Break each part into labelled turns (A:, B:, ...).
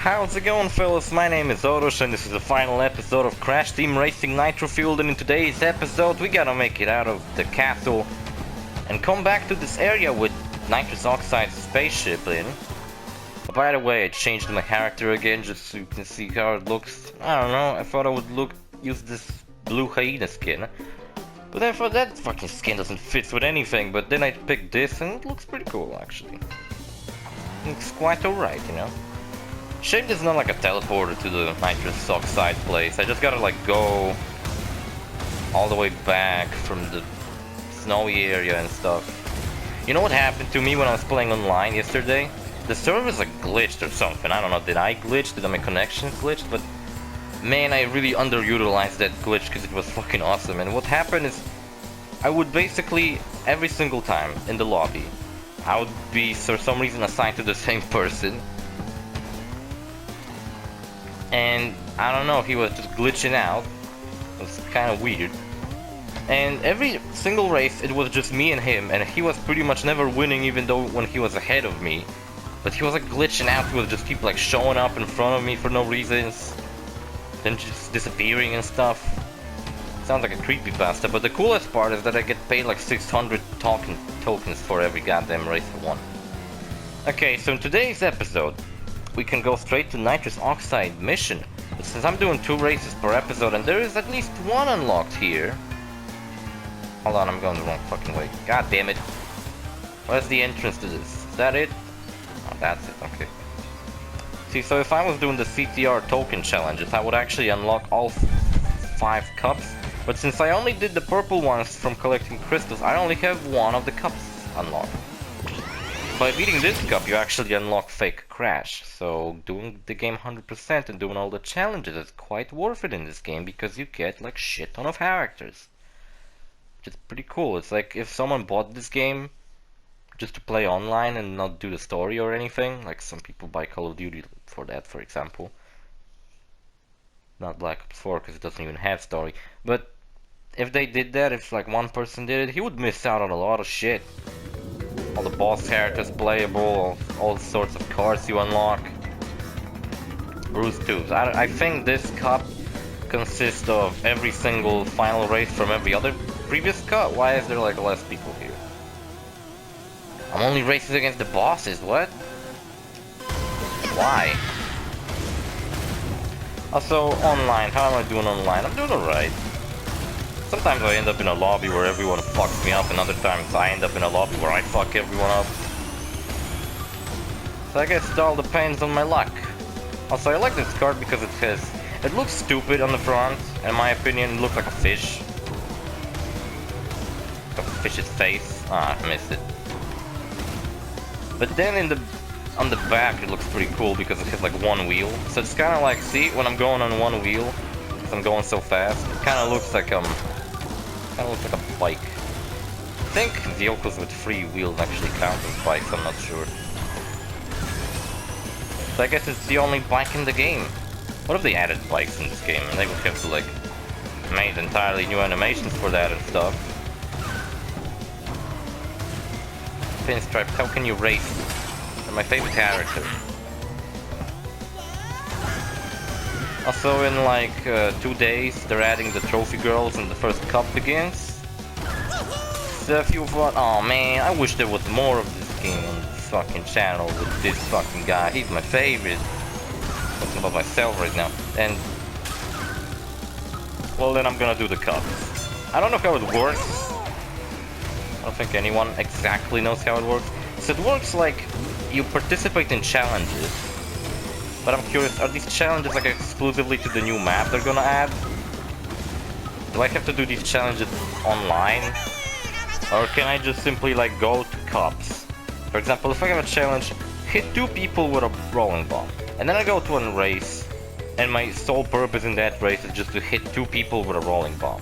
A: How's it going, fellas? My name is OrosZ and this is the final episode of Crash Team Racing Nitro Fueled, and in today's episode we gotta make it out of the castle and come back to this area with Nitrus Oxide's spaceship in. By the way, I changed my character again just so you can see how it looks. I don't know, I thought I would use this blue hyena skin. But I thought that fucking skin doesn't fit with anything, but then I picked this and it looks pretty cool actually. It looks quite alright, you know. Shame there's not like a teleporter to the Nitrus Oxide place. I just gotta like go all the way back from the snowy area and stuff. You know what happened to me when I was playing online yesterday? The servers like glitched or something. I don't know, did I glitch? Did my connection glitch? But man, I really underutilized that glitch because it was fucking awesome. And what happened is I would basically every single time in the lobby I would be for some reason assigned to the same person. And I don't know, he was just glitching out. It was kind of weird. And every single race it was just me and him, and he was pretty much never winning even though when he was ahead of me. But he was like glitching out, he would just keep like showing up in front of me for no reasons. Then just disappearing and stuff. Sounds like a creepypasta, but the coolest part is that I get paid like 600 tokens for every goddamn race I won. Okay, so in today's episode we can go straight to Nitrus Oxide mission. But since I'm doing 2 races per episode and there is at least 1 unlocked here. Hold on, I'm going the wrong fucking way. God damn it. Where's the entrance to this? Is that it? Oh, that's it, okay. See, so if I was doing the CTR token challenges, I would actually unlock all 5 cups. But since I only did the purple ones from collecting crystals, I only have 1 of the cups unlocked. By beating this cup, you actually unlock Fake Crash, so doing the game 100% and doing all the challenges is quite worth it in this game because you get like shit ton of characters. Which is pretty cool. It's like if someone bought this game just to play online and not do the story or anything, like some people buy Call of Duty for that, for example. Not Black Ops 4 because it doesn't even have story, but if they did that, if like one person did it, he would miss out on a lot of shit. All the boss characters playable, all sorts of cars you unlock. Bruce tubes. I think this cup consists of every single final race from every other previous cup. Why is there like less people here? I'm only racing against the bosses, what? Why? Also, online, how am I doing online? I'm doing alright. Sometimes I end up in a lobby where everyone fucks me up, and other times I end up in a lobby where I fuck everyone up. So I guess it all depends on my luck. Also, I like this card because it looks stupid on the front. In my opinion, it looks like a fish. Like a fish's face. Ah, I missed it. But then on the back it looks pretty cool because it has like 1 wheel. So it's kind of like, see, when I'm going on 1 wheel, because I'm going so fast, it kind of looks like a bike. I think vehicles with 3 wheels actually count as bikes, I'm not sure. So I guess it's the only bike in the game. What if they added bikes in this game and they would have to like made entirely new animations for that and stuff? Pinstripe, how can you race? They're my favorite character. Also in like 2 days they're adding the trophy girls and the first cup begins. So if you thought, oh man, I wish there was more of this game on this fucking channel with this fucking guy, he's my favorite. I'm talking about myself right now. And well, then I'm gonna do the cups. I don't know how it works. I don't think anyone exactly knows how it works. So it works like you participate in challenges. But I'm curious, are these challenges like exclusively to the new map they're gonna add? Do I have to do these challenges online? Or can I just simply like go to cups? For example, if I have a challenge, hit 2 people with a rolling bomb. And then I go to a race, and my sole purpose in that race is just to hit 2 people with a rolling bomb.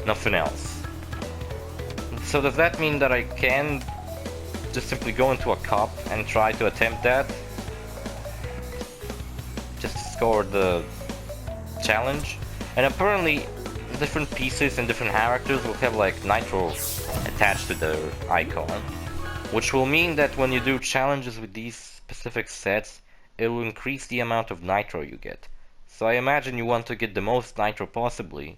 A: Nothing else. So does that mean that I can just simply go into a cup and try to attempt that? Just to score the challenge? And apparently different pieces and different characters will have like Nitro attached to their icon. Which will mean that when you do challenges with these specific sets, it will increase the amount of nitro you get. So I imagine you want to get the most nitro possibly.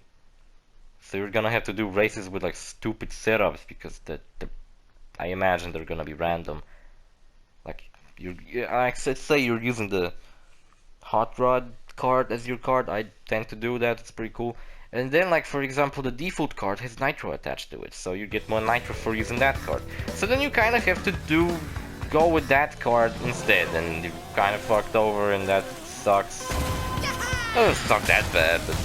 A: So you're gonna have to do races with like stupid setups because I imagine they're gonna be random. Like let's say you're using the hot rod card as your card. I tend to do that. It's pretty cool. And then, like for example, the default card has nitro attached to it, so you get more nitro for using that card. So then you kind of have to go with that card instead, and you kind of fucked over, and that sucks. It doesn't suck that bad, but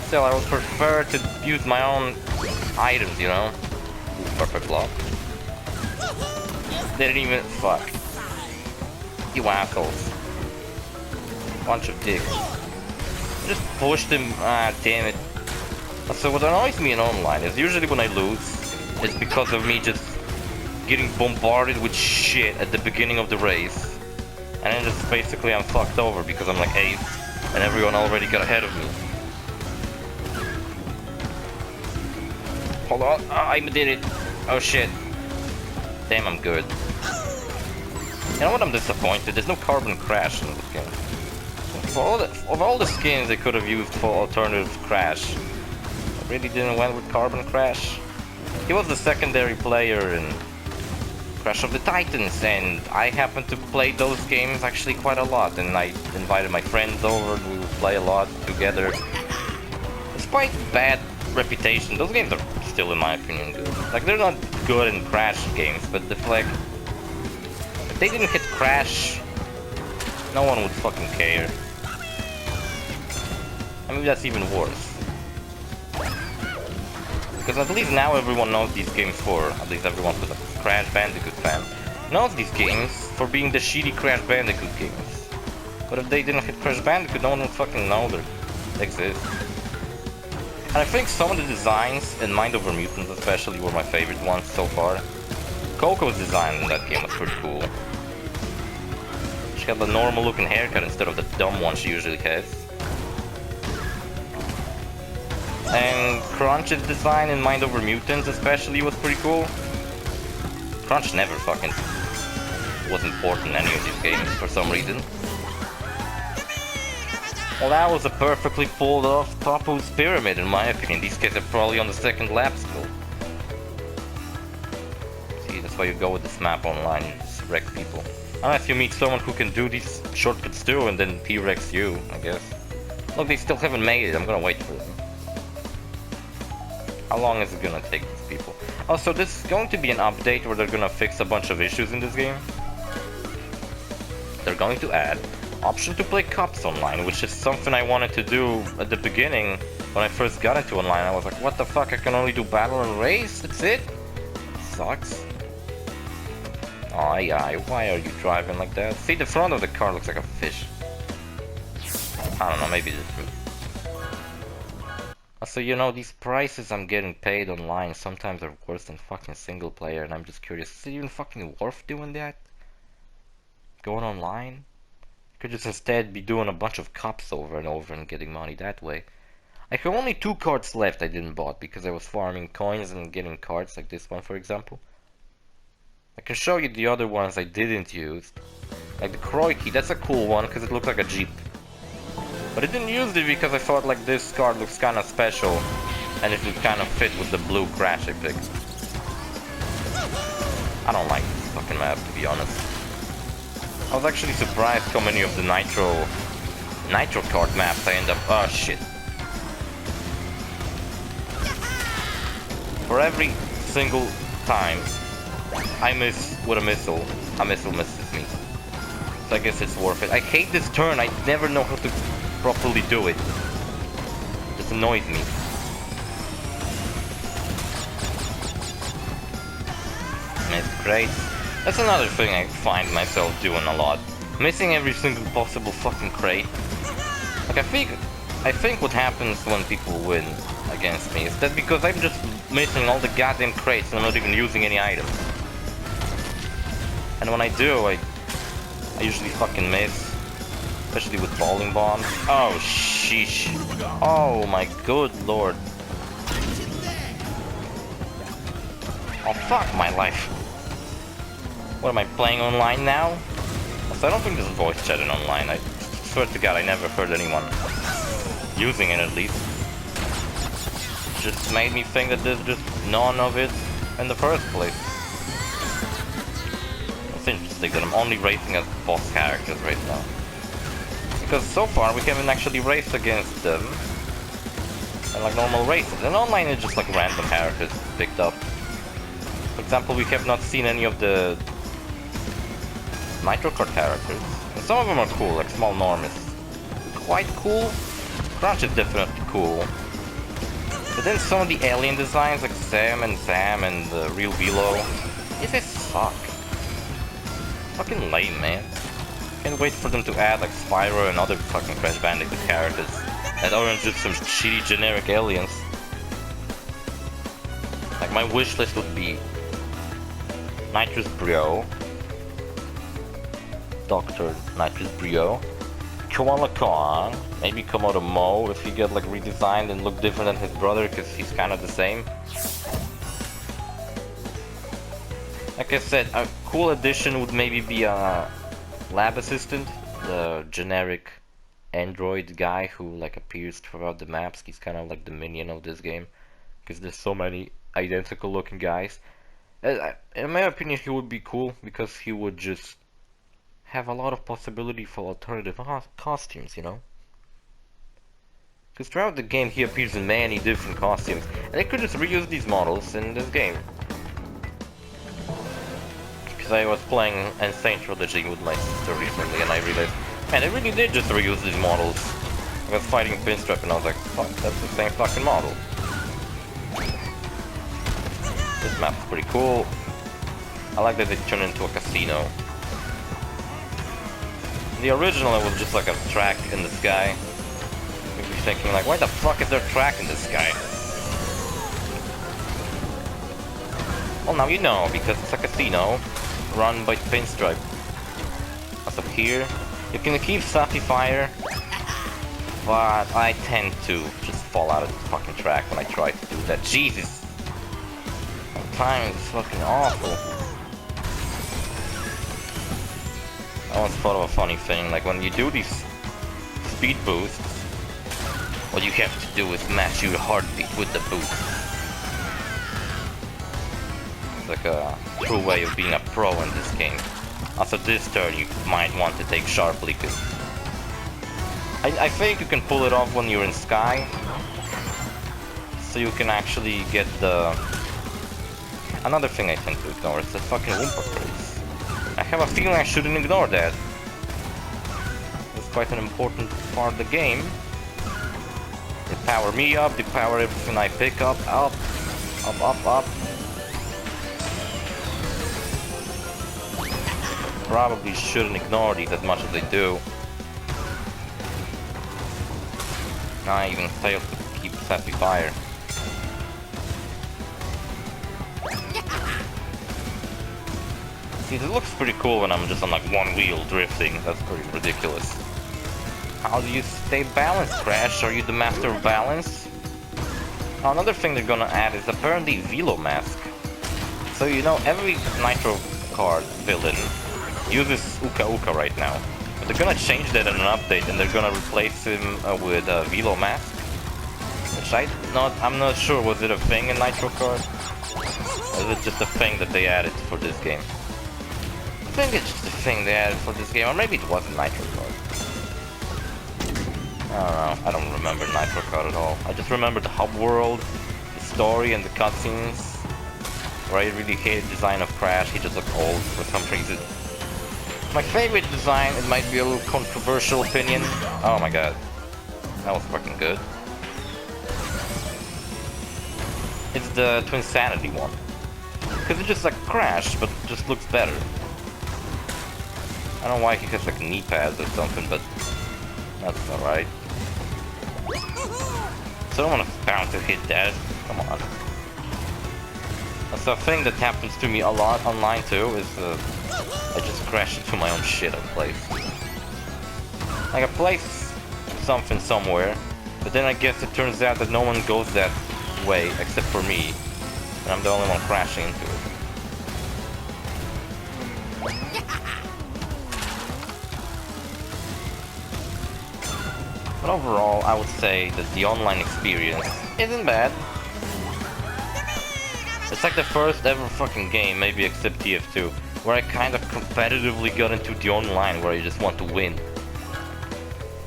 A: still, I would prefer to use my own items, you know? Ooh, perfect block. They didn't even fuck. You assholes. Bunch of dicks. Just pushed him. Ah, damn it. So what annoys me in online is usually when I lose, it's because of me just getting bombarded with shit at the beginning of the race. And then just basically I'm fucked over because I'm like 8th and everyone already got ahead of me. Hold on. I did it. Oh shit. Damn, I'm good. You know what, I'm disappointed. There's no carbon crash in this game. Of all the skins they could have used for alternative crash, I really didn't went with carbon crash. He was the secondary player in Crash of the Titans, and I happen to play those games actually quite a lot, and I invited my friends over and we would play a lot together. Despite bad reputation, those games are still, in my opinion, good. Like, they're not good in Crash games, but if they didn't hit Crash, no one would fucking care. I mean, that's even worse. Because at least now everyone knows these games at least everyone who's a Crash Bandicoot fan, knows these games for being the shitty Crash Bandicoot games. But if they didn't hit Crash Bandicoot, no one would fucking know they exist. And I think some of the designs in Mind Over Mutants especially were my favorite ones so far. Coco's design in that game was pretty cool. She had the normal looking haircut instead of the dumb one she usually has. And Crunch's design in Mind Over Mutants especially was pretty cool. Crunch never fucking was important in any of these games for some reason. Well, that was a perfectly pulled off Papu's pyramid in my opinion. These guys are probably on the second lap still. See, that's why you go with this map online, you just wreck people. Unless you meet someone who can do these shortcuts too, and then he wrecks you, I guess. Look, they still haven't made it, I'm gonna wait for them. How long is it gonna take these people? Oh, so this is going to be an update where they're gonna fix a bunch of issues in this game. They're going to add option to play cups online, which is something I wanted to do at the beginning when I first got into online. I was like, what the fuck, I can only do battle and race? That's it? Sucks. Oh yeah, why are you driving like that? See, the front of the car looks like a fish. I don't know, maybe just me. Also, you know, these prices I'm getting paid online sometimes are worse than fucking single player, and I'm just curious, is it even fucking worth doing that? Going online? Could just instead be doing a bunch of cups over and over and getting money that way. I have only 2 cards left I didn't bought because I was farming coins and getting cards like this one, for example. I can show you the other ones I didn't use. Like the Kroiki, that's a cool one because it looks like a Jeep. But I didn't use it because I thought like this card looks kind of special and it would kind of fit with the blue Crash I picked. I don't like this fucking map, to be honest. I was actually surprised how many of the Nitro card maps I end up... Oh shit. For every single time I miss with a missile misses me. So I guess it's worth it. I hate this turn, I never know how to properly do it. This annoys me. Missed crates. That's another thing I find myself doing a lot. Missing every single possible fucking crate. Like I think what happens when people win against me is that because I'm just missing all the goddamn crates and I'm not even using any items. And when I do, I usually fucking miss. Especially with bowling bombs. Oh, sheesh. Oh my good lord. Oh, fuck my life. What am I playing online now? Because I don't think there's voice chat in online. I swear to God, I never heard anyone using it at least. Just made me think that there's just none of it in the first place. It's interesting that I'm only racing as boss characters right now. Because so far we haven't actually raced against them in like normal races. And online it's just like random characters picked up. For example, we have not seen any of the Nitro Kart characters. And some of them are cool, like Small Norm is quite cool. Crunch is definitely cool. But then some of the alien designs like Sam and Real Velo, they suck. Fucking lame, man. Can't wait for them to add like Spyro and other fucking Crash Bandicoot characters that aren't just some shitty generic aliens. Like my wish list would be Nitrus Brio, Dr. Nitrus Brio, Koala Kong, maybe Komodo Mo if he get like redesigned and look different than his brother because he's kind of the same. Like I said, a cool addition would maybe be a Lab Assistant, the generic android guy who like appears throughout the maps. He's kind of like the minion of this game because there's so many identical looking guys. In my opinion, he would be cool because he would just have a lot of possibility for alternative costumes, you know? Because throughout the game he appears in many different costumes, and they could just reuse these models in this game. Because I was playing Insane Trilogy with my sister recently, and I realized, man, they really did just reuse these models. I was fighting Pinstripe, and I was like, fuck, that's the same fucking model. This map's pretty cool. I like that they turned into a casino. In the original it was just like a track in the sky. You'd be thinking like, why the fuck is there a track in the sky? Well, now you know, because it's a casino run by Pinstripe. As of here, you can keep Sappy Fire, but I tend to just fall out of the fucking track when I try to do that. Jesus! Time is fucking awful. I once thought of a funny thing, like when you do these speed boosts, what you have to do is match your heartbeat with the boost. It's like a true way of being a pro in this game. Also this turn you might want to take sharply, because I think you can pull it off when you're in sky, so you can actually get the... Another thing I tend to ignore is the fucking Wumpa Craze. I have a feeling I shouldn't ignore that. It's quite an important part of the game. They power me up, they power everything I pick up, up. Probably shouldn't ignore these as much as they do. I even failed to keep Sappy Fire. See, it looks pretty cool when I'm just on like one wheel drifting. That's pretty ridiculous. How do you stay balanced, Crash? Are you the master of balance? Another thing they're gonna add is apparently Velo Mask. So you know, every Nitro Kart villain uses Uka Uka right now. But they're gonna change that in an update and they're gonna replace him with Velo Mask. Which I'm not sure, was it a thing in Nitro Kart? Or is it just a thing that they added for this game? I think it's just a thing they added for this game, or maybe it wasn't Nitro Kart. I don't know, I don't remember Nitro Kart at all. I just remember the hub world, the story and the cutscenes, where I really hated the design of Crash. He just looked old for some reason. My favorite design, it might be a little controversial opinion. Oh my god, that was fucking good. It's the Twinsanity one. Because it's just like Crash, but it just looks better. I don't know why he has like knee pads or something, but that's alright. Someone is bound to hit that. Come on. That's a thing that happens to me a lot online too, is I just crash into my own shit I place. Like I place something somewhere, but then I guess it turns out that no one goes that way except for me, and I'm the only one crashing into it. But overall, I would say that the online experience isn't bad. It's like the first ever fucking game, maybe except TF2, where I kind of competitively got into the online where I just want to win.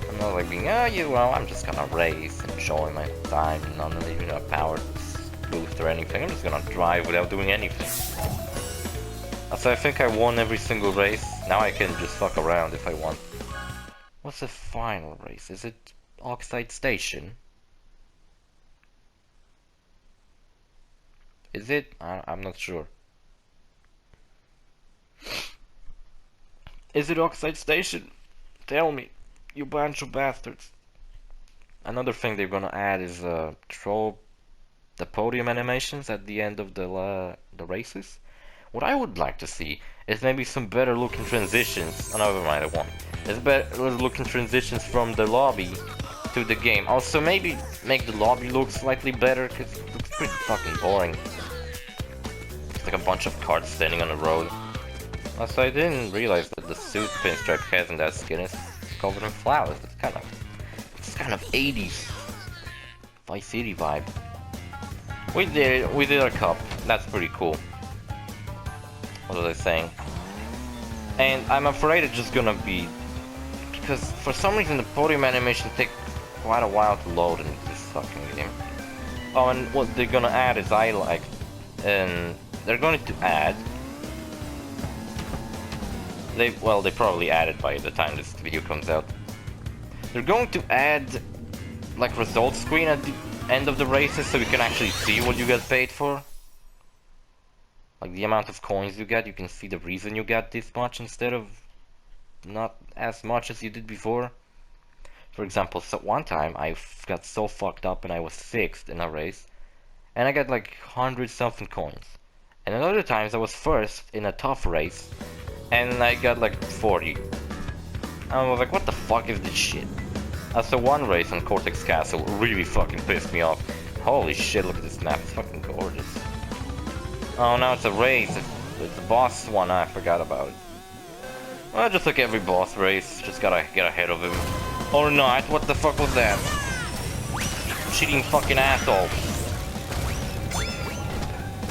A: I'm not like being, oh, yeah, well, I'm just gonna race, enjoy my time, not even a power boost or anything. I'm just gonna drive without doing anything. So I think I won every single race. Now I can just fuck around if I want. What's the final race? Is it Oxide Station? Is it? I'm not sure. Is it Oxide Station? Tell me, you bunch of bastards. Another thing they're gonna add is throw the podium animations at the end of the races. What I would like to see is maybe some better looking transitions. Oh, never mind, I won't. It's better looking transitions from the lobby to the game. Also, maybe make the lobby look slightly better, because it looks pretty fucking boring. It's like a bunch of cars standing on the road. Also, I didn't realize that the suit Pinstripe has in that skin is covered in flowers. It's kind of 80s Vice City vibe. We did our cup. That's pretty cool. What was I saying? And I'm afraid it's just gonna be, because for some reason the podium animation takes quite a while to load in this fucking game. Oh, and what they're gonna add is and they're going to add. They probably added by the time this video comes out. They're going to add like results screen at the end of the races so you can actually see what you got paid for. Like the amount of coins you get, you can see the reason you got this much instead of not as much as you did before. For example, so one time I got so fucked up and I was 6th in a race, and I got like 100 something coins. And another times I was 1st in a tough race, and I got like 40. And I was like, what the fuck is this shit? So one race on Cortex Castle really fucking pissed me off. Holy shit, look at this map, it's fucking gorgeous. Oh, now it's a race. It's the boss one. I forgot about it. Well, just like every boss race, just gotta get ahead of him. Or not. What the fuck was that? Cheating fucking asshole.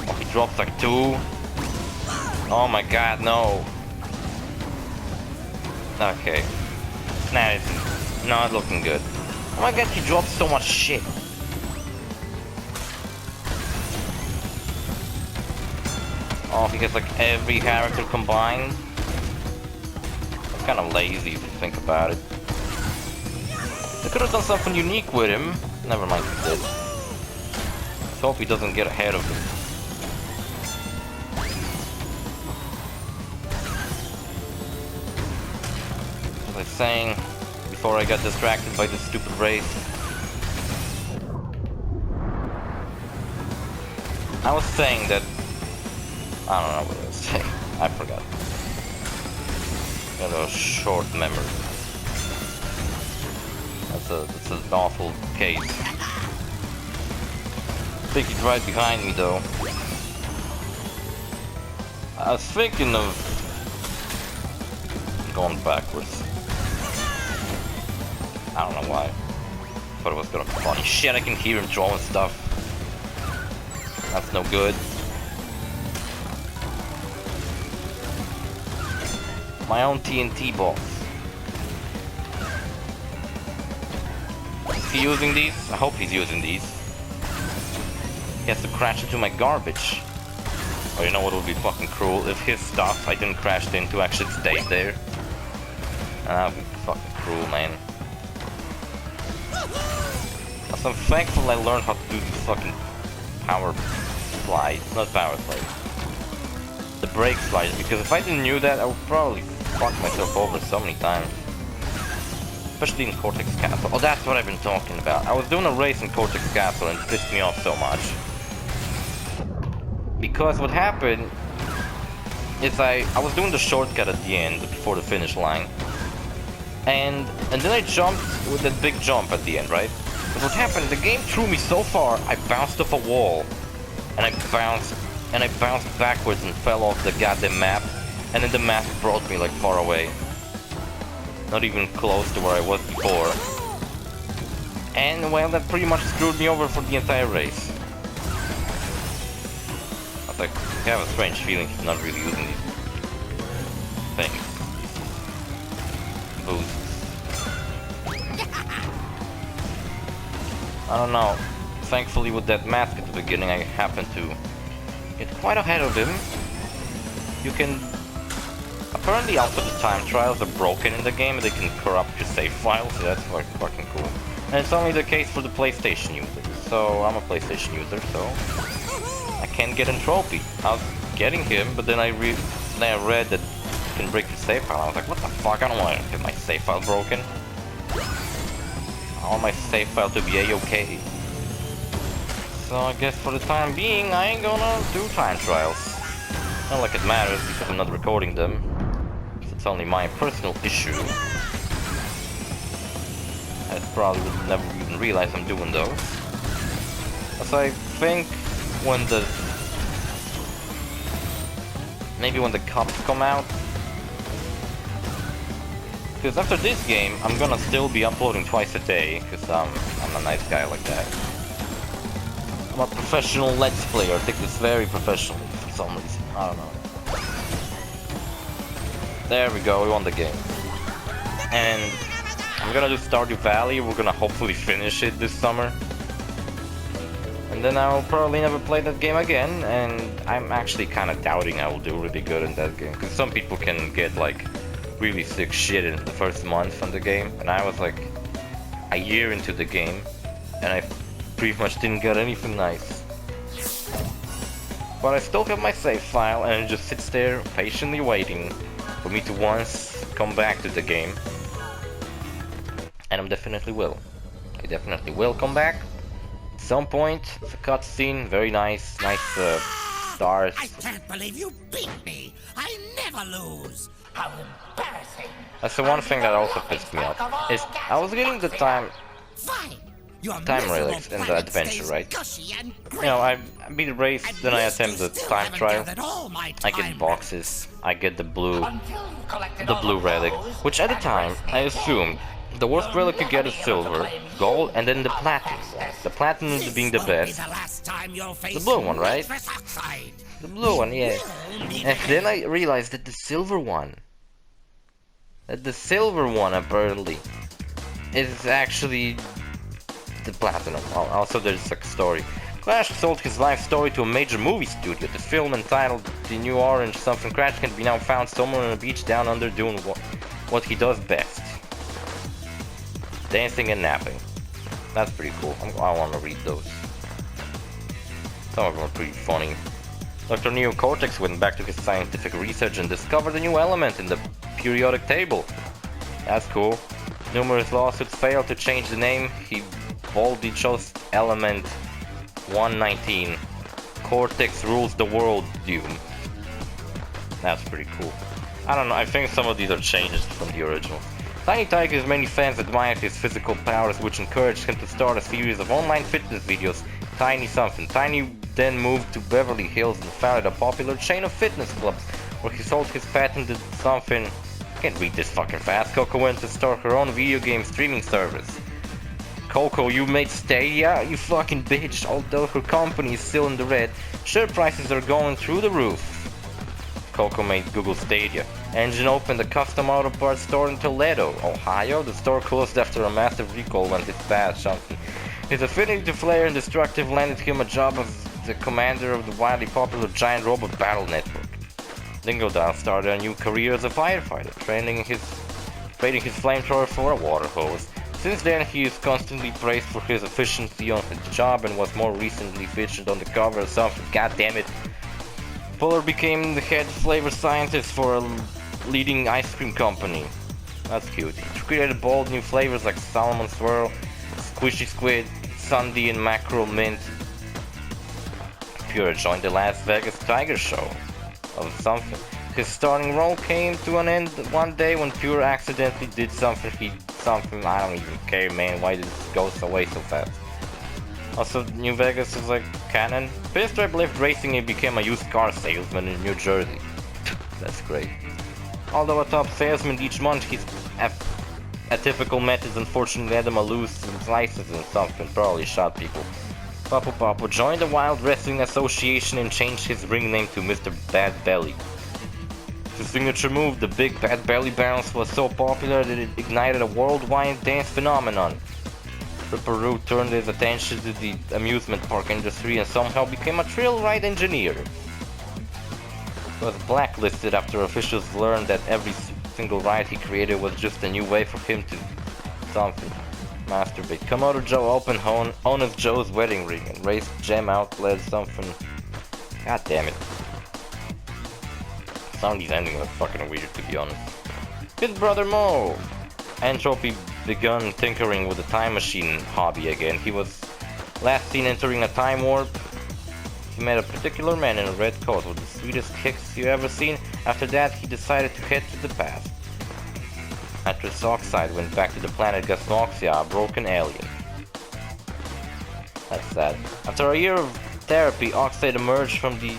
A: Oh, he drops like 2. Oh my god, no. Okay. Nah, it's not looking good. Oh my god, he drops so much shit. Oh, because like every character combined. It's kind of lazy if you think about it. They could have done something unique with him. Never mind, he did. Let's hope he doesn't get ahead of him. As I was saying before I got distracted by this stupid race, I was saying that I don't know what I was saying. I forgot. Got a short memory. That's an awful case. I think he's right behind me though. I was thinking of going backwards. I don't know why. Thought it was gonna be funny. Shit, I can hear him throwing stuff. That's no good. My own TNT box. Is he using these? I hope he's using these. He has to crash into my garbage. Or you know what would be fucking cruel? If his stuff I didn't crash into actually stayed there. And that would be fucking cruel, man. So I'm thankful I learned how to do these fucking power slides. Not power slides. The brake slides, because if I didn't knew that, I would probably fuck myself over so many times. Especially in Cortex Castle. Oh, that's what I've been talking about. I was doing a race in Cortex Castle and it pissed me off so much. Because what happened is I was doing the shortcut at the end, before the finish line. And then I jumped with that big jump at the end, right? But what happened, the game threw me so far, I bounced off a wall. And I bounced backwards and fell off the goddamn map. And then the map brought me like far away. Not even close to where I was before. And well, that pretty much screwed me over for the entire race. I was like, I have a strange feeling he's not really using these things. Boosts. I don't know. Thankfully with that mask at the beginning I happened to get quite ahead of him. You can... Apparently also the time trials are broken in the game and they can corrupt your save files, so that's fucking cool. And it's only the case for the PlayStation users, so I'm a PlayStation user, so I can't get in trophy. I was getting him, but then I read that you can break your save file. I was like, what the fuck, I don't want to get my save file broken. I want my save file to be a-okay. So I guess for the time being, I ain't gonna do time trials. Not like it matters, because I'm not recording them. It's only my personal issue. I probably would never even realize I'm doing those. So I think when the... Maybe when the cups come out. Because after this game, I'm gonna still be uploading twice a day, because I'm a nice guy like that. I'm a professional Let's Player, I take this very professionally for some reason, I don't know. There we go, we won the game. And I'm gonna do Stardew Valley, we're gonna hopefully finish it this summer. And then I'll probably never play that game again, and I'm actually kinda doubting I will do really good in that game. Because some people can get like really sick shit in the first month on the game, and I was like a year into the game, and I pretty much didn't get anything nice. But I still have my save file, and it just sits there patiently waiting for me to once come back to the game. And I definitely will. I definitely will come back. At some point, it's a cutscene, very nice, stars.
B: I can't believe you beat me! I never lose! How embarrassing!
A: That's the one thing that also pissed me off, is I was getting the time relics in the adventure, right? You know, I beat the race, then I attempt the time trial. I get boxes, I get the blue relic, which at the time I assumed the worst relic you get is silver, gold, and then the platinum. The platinum being the best. The blue one, right? The blue one, yeah. And then I realized that the silver one apparently is actually the platinum. Also there's like a story. Crash sold his life story to a major movie studio. The film entitled The New Orange Something Crash can be now found somewhere on a beach down under doing what he does best. Dancing and napping. That's pretty cool. I want to read those. Some of them are pretty funny. Dr. Neo Cortex went back to his scientific research and discovered a new element in the periodic table. That's cool. Numerous lawsuits failed to change the name. He boldly chose element 119. Cortex rules the world, Doom. That's pretty cool. I don't know, I think some of these are changes from the original. Tiny Tiger's many fans admired his physical powers, which encouraged him to start a series of online fitness videos, Tiny Something. Tiny then moved to Beverly Hills and founded a popular chain of fitness clubs, where he sold his patented something... I can't read this fucking fast. Coco went to start her own video game streaming service. Coco, you made Stadia? You fucking bitch. Although her company is still in the red, share prices are going through the roof. Coco made Google Stadia. Engine opened a custom auto parts store in Toledo, Ohio. The store closed after a massive recall went its bad something. His affinity to flare and destructive landed him a job as the commander of the widely popular giant robot battle network. Dingodile started a new career as a firefighter, trading his flamethrower for a water hose. Since then, he is constantly praised for his efficiency on his job and was more recently featured on the cover of something. God damn it! Fuller became the head flavor scientist for a leading ice cream company. That's cute. He created bold new flavors like salmon swirl, squishy squid, sundae, and mackerel mint. Pure joined the Las Vegas Tiger Show of something. His starting role came to an end one day when Pure accidentally did something I don't even care, man. Why did it go away so fast? Also, New Vegas is like canon. Pinstripe left racing and became a used car salesman in New Jersey. That's great. Although a top salesman each month, his A typical method unfortunately had him lose some slices and something, probably shot people. Papu Papu joined the Wild Wrestling Association and changed his ring name to Mr. Bad Belly. His signature move, the Big Bad Belly Bounce, was so popular that it ignited a worldwide dance phenomenon. Ripperoo turned his attention to the amusement park industry and somehow became a thrill ride engineer. He was blacklisted after officials learned that every single ride he created was just a new way for him to something. Masturbate. Komodo Joe opened Honest Joe's wedding ring and raced gem outlet something. God damn it. Some of these endings are fucking weird, to be honest. His brother Mo! Entropy begun tinkering with the time machine hobby again. He was last seen entering a time warp. He met a particular man in a red coat with the sweetest kicks you ever seen. After that, he decided to head to the past. Nitrus Oxide went back to the planet Gasnoxia, a broken alien. That's sad. After a year of therapy, Oxide emerged from the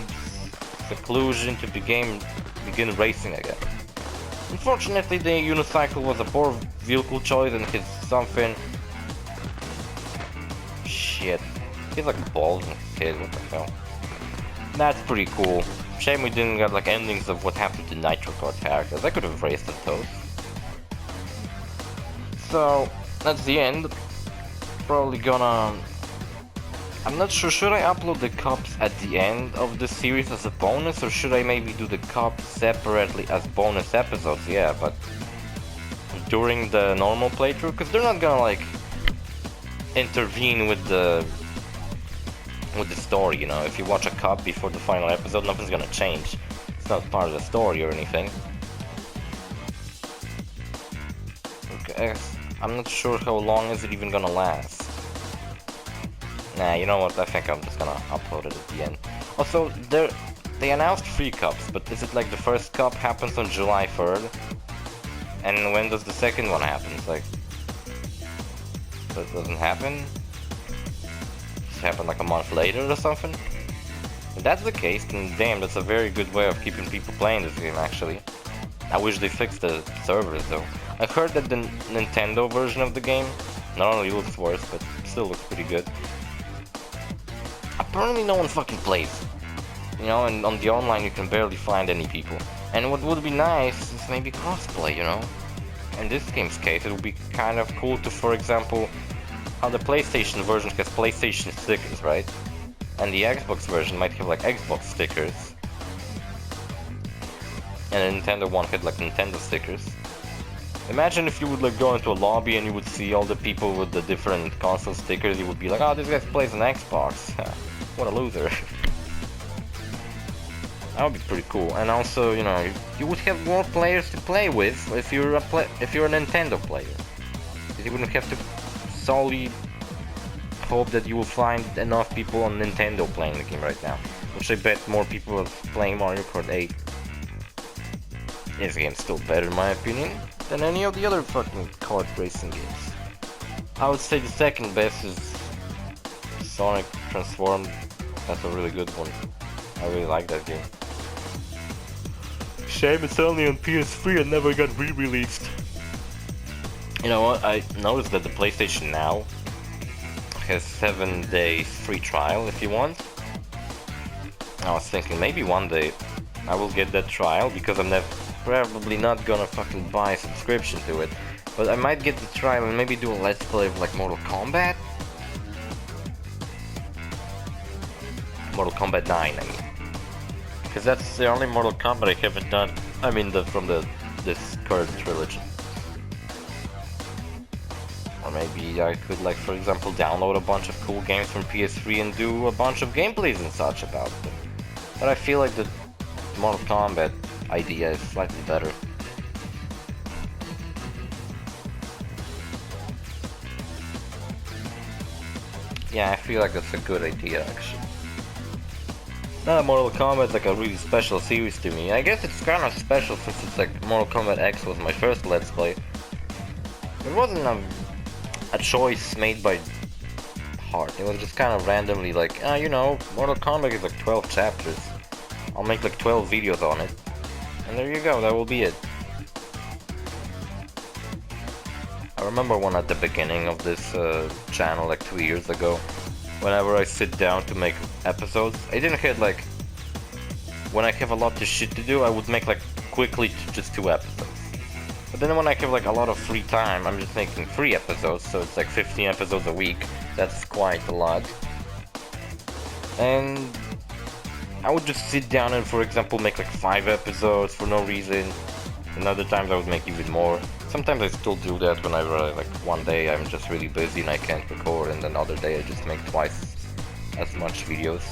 A: seclusion to begin racing again. Unfortunately, the unicycle was a poor vehicle choice and his something... Shit. He's like bald and kid, what the hell. That's pretty cool. Shame we didn't get like endings of what happened to Nitro Card characters. I could have raced those. So, that's the end. Probably gonna... I'm not sure, should I upload the cups at the end of the series as a bonus, or should I maybe do the cups separately as bonus episodes? Yeah, but during the normal playthrough, because they're not gonna like intervene with the story, you know. If you watch a cup before the final episode, nothing's gonna change. It's not part of the story or anything. Okay, I'm not sure how long is it even gonna last. Nah, you know what, I think I'm just gonna upload it at the end. Also, they announced 3 cups, but is it like the first cup happens on July 3rd? And when does the second one happen? It's like... That doesn't happen? It happen like a month later or something? If that's the case, then damn, that's a very good way of keeping people playing this game, actually. I wish they fixed the servers, though. I heard that the Nintendo version of the game not only looks worse, but still looks pretty good. Apparently no one fucking plays. You know, and on the online you can barely find any people. And what would be nice is maybe crossplay, you know? In this game's case, it would be kind of cool to, for example, how the PlayStation version has PlayStation stickers, right? And the Xbox version might have like Xbox stickers. And the Nintendo one had like Nintendo stickers. Imagine if you would like go into a lobby and you would see all the people with the different console stickers, you would be like, oh, this guy plays an Xbox. What a loser. That would be pretty cool. And also, you know, you would have more players to play with if you're a Nintendo player. Because you wouldn't have to solely hope that you will find enough people on Nintendo playing the game right now. Which I bet more people are playing Mario Kart 8. This game's still better in my opinion than any of the other fucking kart racing games. I would say the second best is Sonic Transformed. That's a really good one. I really like that game. Shame it's only on PS3 and never got re-released. You know what, I noticed that the PlayStation Now has 7 days free trial if you want. I was thinking maybe one day I will get that trial because I'm probably not gonna fucking buy a subscription to it. But I might get the trial and maybe do a let's play of like Mortal Kombat. Mortal Kombat 9, I mean. Because that's the only Mortal Kombat I haven't done. I mean, from this current trilogy. Or maybe I could, like, for example, download a bunch of cool games from PS3 and do a bunch of gameplays and such about them. But I feel like the Mortal Kombat idea is slightly better. Yeah, I feel like that's a good idea, actually. Now Mortal Kombat is like a really special series to me. I guess it's kind of special since it's like Mortal Kombat X was my first Let's Play. It wasn't a choice made by heart. It was just kind of randomly like, you know, Mortal Kombat is like 12 chapters. I'll make like 12 videos on it. And there you go, that will be it. I remember one at the beginning of this channel, like 2 years ago, whenever I sit down to make episodes, I didn't hit like, when I have a lot of shit to do, I would make like quickly just 2 episodes. But then when I have like a lot of free time, I'm just making 3 episodes, so it's like 15 episodes a week. That's quite a lot. And I would just sit down and, for example, make like 5 episodes for no reason. And other times I would make even more. Sometimes I still do that whenever, like, one day I'm just really busy and I can't record, and then other day I just make twice as much videos.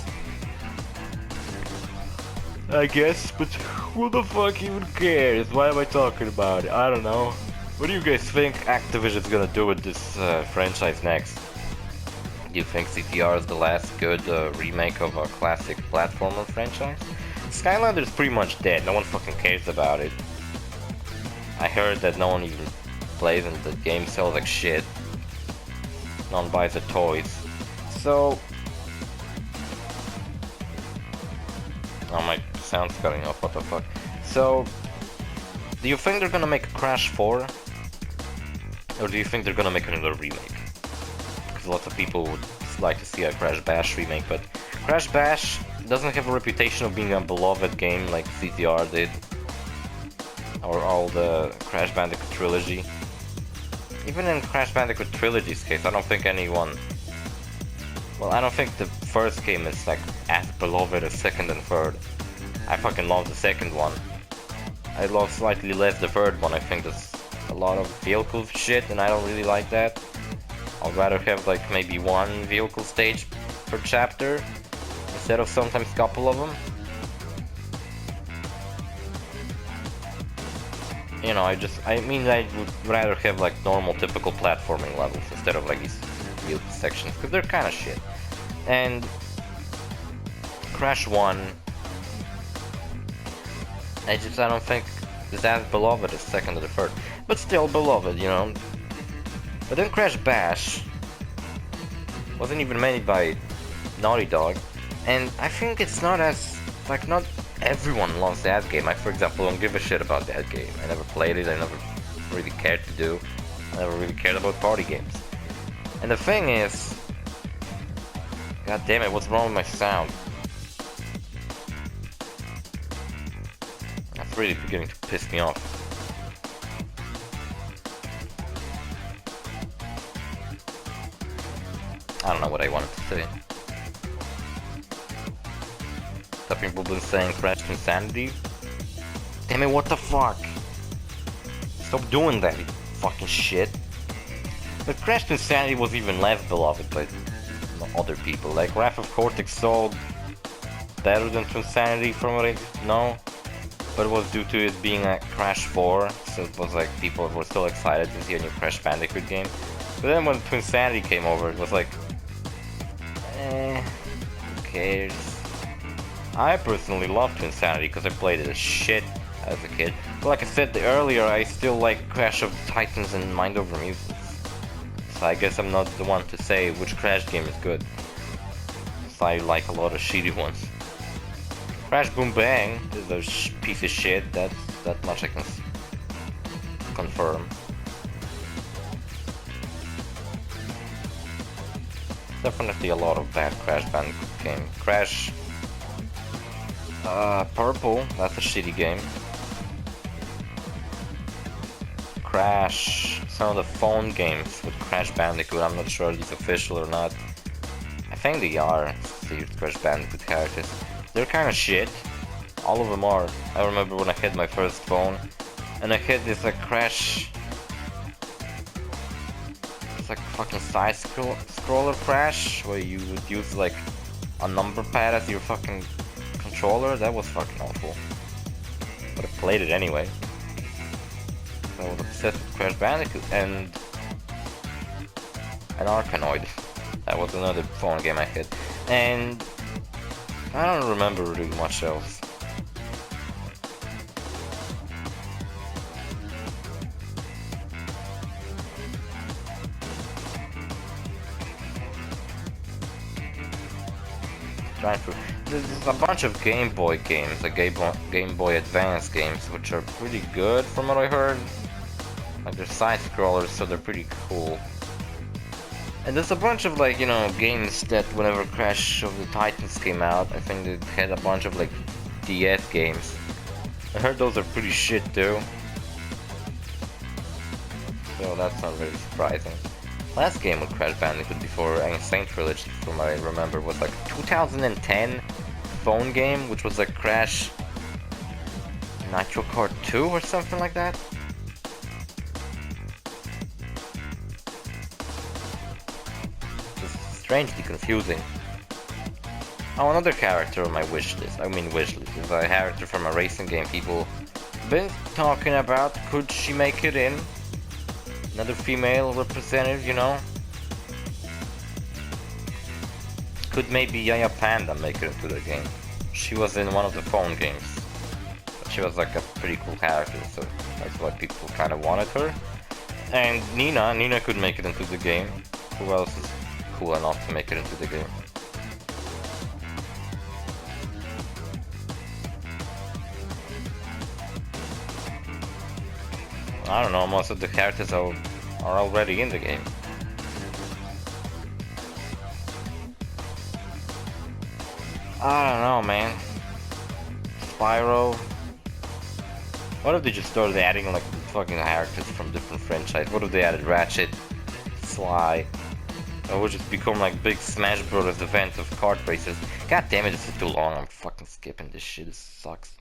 A: I guess, but who the fuck even cares? Why am I talking about it? I don't know. What do you guys think Activision's gonna do with this franchise next? Do you think CTR is the last good remake of a classic platformer franchise? Skylander's pretty much dead, no one fucking cares about it. I heard that no one even plays and the game sells like shit. No one buys the toys. So... oh, my sound's cutting off, what the fuck. So... do you think they're gonna make Crash 4? Or do you think they're gonna make another remake? Because lots of people would like to see a Crash Bash remake, but Crash Bash doesn't have a reputation of being a beloved game like CTR did. Or all the Crash Bandicoot trilogy. Even in Crash Bandicoot trilogy's case, I don't think anyone... well, I don't think the first game is like as beloved as second and third. I fucking love the second one. I love slightly less the third one. I think there's a lot of vehicle shit and I don't really like that. I'd rather have like maybe 1 vehicle stage per chapter instead of sometimes a couple of them. You know, I would rather have like normal typical platforming levels instead of like these vehicle sections, because they're kind of shit. And Crash 1, I don't think is as beloved as second or the third, but still beloved, you know. But then Crash Bash wasn't even made by Naughty Dog, and I think it's not as, like, not everyone loves that game. I, for example, don't give a shit about that game. I never played it, I never really cared to do. I never really cared about party games. And the thing is... god damn it, what's wrong with my sound? That's really beginning to piss me off. I don't know what I wanted to say. Some people been saying Crash Insanity. Damn it, what the fuck? Stop doing that, you fucking shit. But Crash Insanity was even less beloved by other people. Like, Wrath of Cortex sold better than Insanity from what I know. But it was due to it being a Crash 4, so it was like people were still excited to see a new Crash Bandicoot game. But then when Insanity came over, it was like... who cares? I personally loved Insanity because I played it as shit as a kid. But like I said earlier, I still like Crash of the Titans and Mind Over Mutants. So I guess I'm not the one to say which Crash game is good. So I like a lot of shitty ones. Crash Boom Bang is a piece of shit, that much I can confirm. Definitely a lot of bad Crash Bandicoot games. Crash... Purple, that's a shitty game. Crash... some of the phone games with Crash Bandicoot, I'm not sure if it's official or not. I think they are, the Crash Bandicoot characters. They're kinda shit. All of them are. I remember when I had my first phone, and I had this like Crash... it's like fucking side scroller Crash, where you would use like a number pad as your fucking controller. That was fucking awful. But I played it anyway. So I was obsessed with Crash Bandicoot and Arkanoid. That was another phone game I had. And I don't remember really much else. There's a bunch of Game Boy games, like Game Boy Advance games, which are pretty good from what I heard. Like they're side scrollers, so they're pretty cool. And there's a bunch of like, you know, games that whenever Crash of the Titans came out, I think they had a bunch of like DS games. I heard those are pretty shit too. So that's not very surprising. Last game with Crash Bandicoot before Insane Trilogy, from what I remember, was like 2010 phone game, which was like Crash Nitro Kart 2 or something like that. Just strangely confusing. Oh, another character on my wish list, is a character from a racing game people been talking about. Could she make it in? Another female representative, you know? Could maybe Yaya Panda make it into the game? She was in one of the phone games. But she was like a pretty cool character, so that's why people kind of wanted her. And Nina could make it into the game. Who else is cool enough to make it into the game? I don't know, most of the characters are already in the game. I don't know, man. Spyro. What if they just started adding like fucking characters from different franchises? What if they added Ratchet, Sly? Or would just become like big Smash Brothers event of kart races? God damn it, this is too long. I'm fucking skipping this shit. This sucks.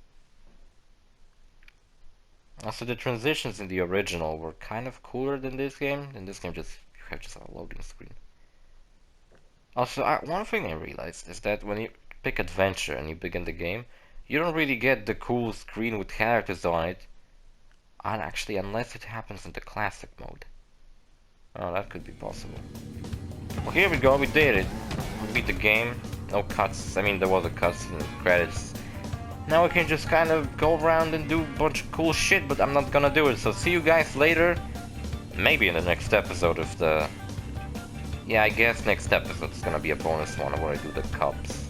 A: Also, the transitions in the original were kind of cooler than this game. In this game, you have just a loading screen. Also, one thing I realized is that when you pick adventure and you begin the game, you don't really get the cool screen with characters on it. And actually, unless it happens in the classic mode. Oh, that could be possible. Well, here we go. We did it. We beat the game. No cuts. I mean, there was a cutscene and credits. Now we can just kind of go around and do a bunch of cool shit, but I'm not gonna do it. So see you guys later. Maybe in the next episode of the... Yeah, I guess next episode is gonna be a bonus one where I do the Cups.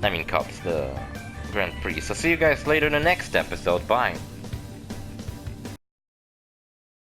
A: I mean Cups, the Grand Prix. So see you guys later in the next episode. Bye.